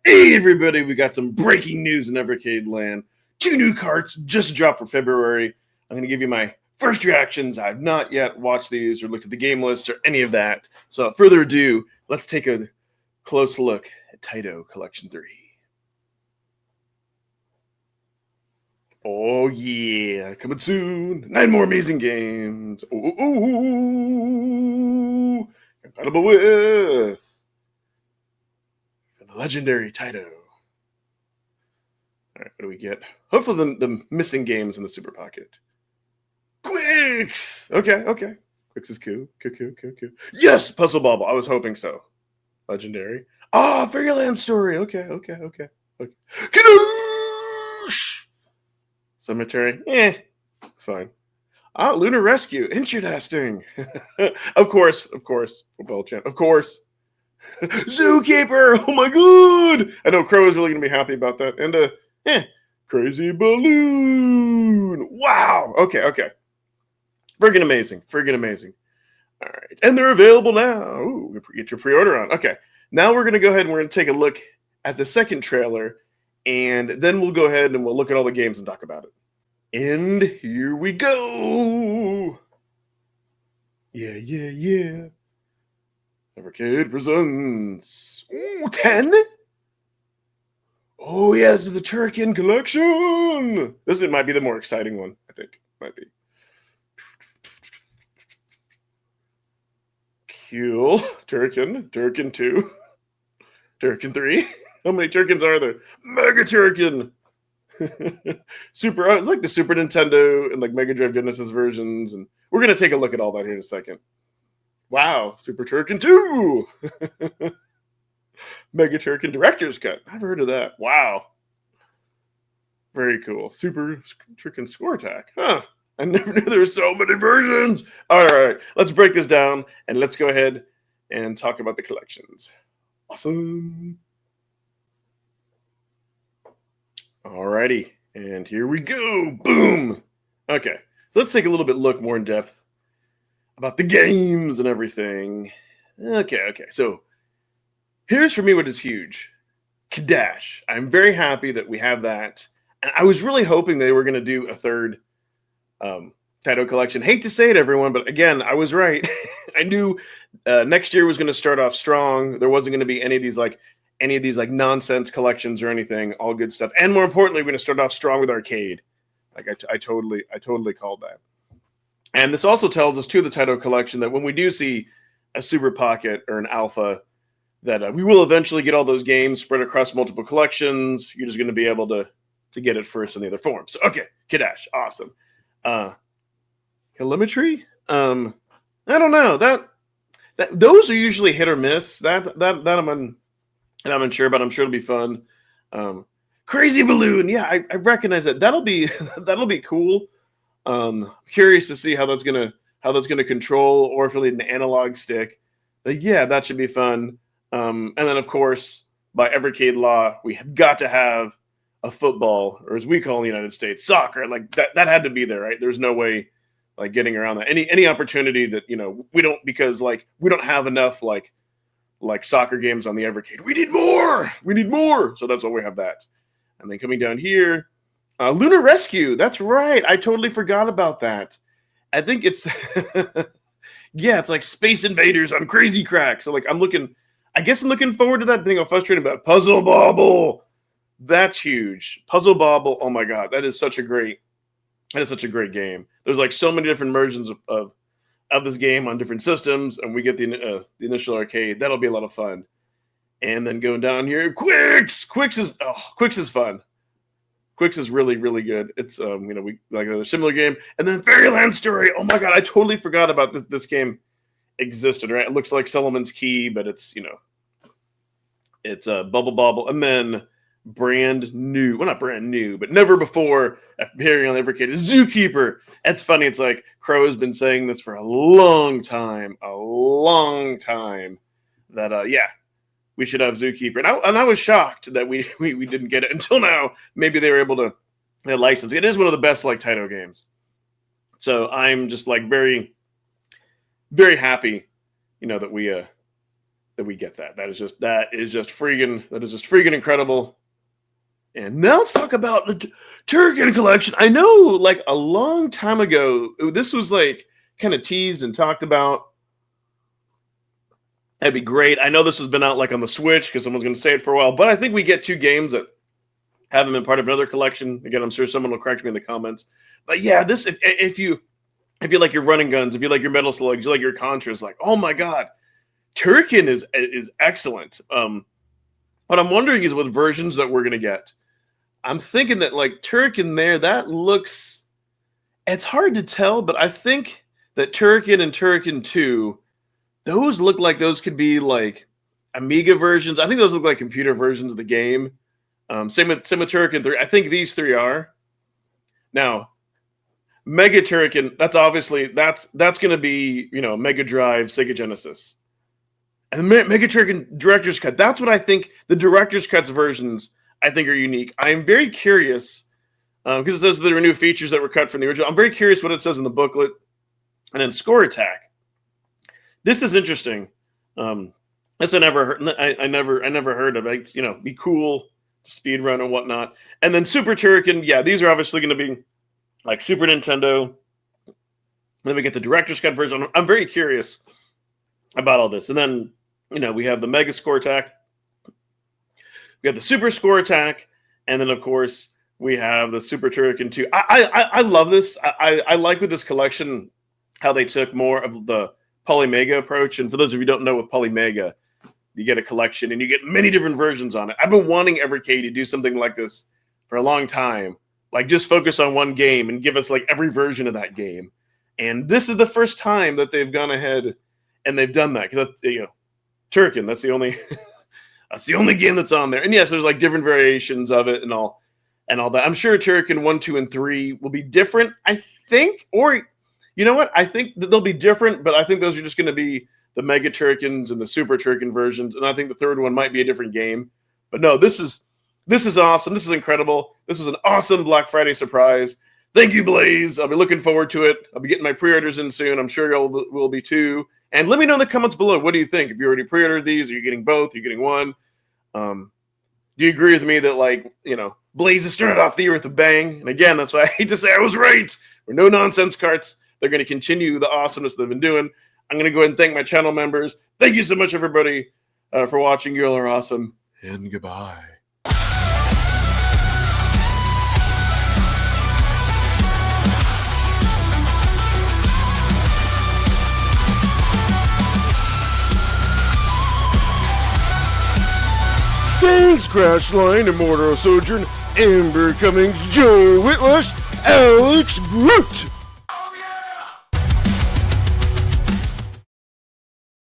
Hey everybody, we got some breaking news in Evercade land. 2 new carts just dropped for February. I'm going to give you my first reactions. I've not yet watched these or looked at the game list or any of that. So without further ado, let's take a close look at Taito Collection 3. Oh yeah, coming soon. 9 more amazing games. Ooh, compatible with the legendary Taito. All right, what do we get? Hopefully the missing games in the Super Pocket. Quicks! Okay. Quicks is cool. Cool. Yes! Puzzle Bobble. I was hoping so. Legendary. Oh, Fairyland Story. Okay. Kadoosh! Cemetery. It's fine. Oh, Lunar Rescue. Interesting. Of course. Football champ. Of course. Zookeeper. Oh my god! I know Crow is really going to be happy about that. And, Crazy Balloon. Wow. Okay. Friggin' amazing. All right. And they're available now. Ooh, get your pre-order on. Okay. Now we're going to go ahead and we're going to take a look at the second trailer. And then we'll go ahead and we'll look at all the games and talk about it. And here we go. Yeah. Evercade presents. Ooh, 10? Oh, yeah, this is the Turrican Collection. This might be the more exciting one, I think. Might be. Cool. Turrican 2. Turrican 3. How many Turricans are there? Mega Turrican. It's like the Super Nintendo and like Mega Drive Genesis versions. And we're going to take a look at all that here in a second. Wow. Super Turrican 2. Mega Turrican Director's Cut. I've heard of that. Wow. Very cool. Super Turrican Score Attack. Huh. I never knew there were so many versions. All right. Let's break this down and let's go ahead and talk about the collections. Awesome. Alrighty. And here we go. Boom. Okay. So let's take a little bit look more in depth about the games and everything. Okay. So here's for me what is huge. Kadash. I'm very happy that we have that. And I was really hoping they were going to do a third Taito Collection. Hate to say it, everyone, but again, I was right. I knew next year was going to start off strong. There wasn't going to be any of these nonsense collections or anything. All good stuff. And more importantly, we're going to start off strong with arcade. Like I totally called that. And this also tells us too, the Taito Collection, that when we do see a Super Pocket or an Alpha, that we will eventually get all those games spread across multiple collections. You're just going to be able to get it first in the other forms. So, okay, Kadash, awesome. Telemetry? I don't know. That those are usually hit or miss. That I'm unsure, but I'm sure it'll be fun. Crazy Balloon, yeah, I recognize that. That'll be cool. Curious to see how that's gonna control, or if you'll need an analog stick. But yeah, that should be fun. And then of course, by Evercade law, we have got to have a football, or as we call in the United States, soccer. Like that had to be there, right? There's no way like getting around that. Any opportunity that we don't, because like we don't have enough like soccer games on the Evercade. We need more. So that's why we have that. And then coming down here, Lunar Rescue. That's right. I totally forgot about that. I think it's yeah, it's like Space Invaders on Crazy Crack. So like I'm looking forward to that, being frustrated about Puzzle Bobble. That's huge. Puzzle Bobble. Oh my god, that is such a great game. There's like so many different versions of this game on different systems, and we get the initial arcade. That'll be a lot of fun. And then going down here, Quicks is fun. Quicks is really good. It's we like a similar game. And then Fairyland Story. Oh my god, I totally forgot about this game existed. Right, it looks like Solomon's Key, but it's it's Bubble Bobble, and then brand new, well, not brand new, but never before appearing on Evercade is Zookeeper. That's funny. It's like Crow has been saying this for a long time, that we should have Zookeeper. And I was shocked that we didn't get it until now. Maybe they were able to license it. It is one of the best like Taito games. So I'm just like very, very happy, that that we get that. That is just freaking incredible. And now let's talk about the Turrican Collection. I know, like a long time ago, this was like kind of teased and talked about. That'd be great. I know this has been out like on the Switch because someone's going to say it for a while, but I think we get 2 games that haven't been part of another collection. Again, I'm sure someone will correct me in the comments. But yeah, this if you like your running guns, if you like your Metal Slugs, you like your Contras, like, oh my god, Turrican is excellent. What I'm wondering is what versions that we're going to get. I'm thinking that like Turrican there, that looks, it's hard to tell, but I think that Turrican and Turrican 2, those look like those could be like Amiga versions. I think those look like computer versions of the game. Same with Turrican 3. I think these 3 are. Now, Mega Turrican, that's obviously, that's going to be, you know, Mega Drive, Sega Genesis. And the Mega Turrican Director's Cut, that's what I think the Director's Cut's versions I think are unique. I am very curious, because it says there are new features that were cut from the original. I'm very curious what it says in the booklet. And then Score Attack. This is interesting. This I never heard. I never heard of it. You know, be cool to speed run and whatnot. And then Super Turrican. Yeah, these are obviously going to be like Super Nintendo. Then we get the Director's Cut version. I'm very curious about all this. And then, you know, we have the Mega Score Attack. We have the Super Score Attack, and then of course we have the Super Turrican 2. I love this. I like with this collection how they took more of the Polymega approach. And for those of you who don't know, with Polymega, you get a collection and you get many different versions on it. I've been wanting Evercade to do something like this for a long time, like just focus on one game and give us like every version of that game. And this is the first time that they've gone ahead and they've done that, because you know, Turrican, that's the only. That's the only game that's on there. And yes, there's like different variations of it and all that. I'm sure Turrican 1, 2, and 3 will be different, I think. Or, you know what? I think that they'll be different, but I think those are just going to be the Mega Turricans and the Super Turrican versions. And I think the third one might be a different game. But no, this is awesome. This is incredible. This is an awesome Black Friday surprise. Thank you, Blaze. I'll be looking forward to it. I'll be getting my pre-orders in soon. I'm sure y'all will be too. And let me know in the comments below, what do you think? If you already pre-ordered these, are you getting both? Are you getting one? Do you agree with me that, like, you know, Blaze has started off the year with a bang? And again, that's why I hate to say I was right. We're no nonsense carts. They're going to continue the awesomeness they've been doing. I'm going to go ahead and thank my channel members. Thank you so much, everybody, for watching. You all are awesome. And goodbye. Thanks, Crashline, Immortal Sojourn, Amber Cummings, Joe Whitlash, Alex Groot.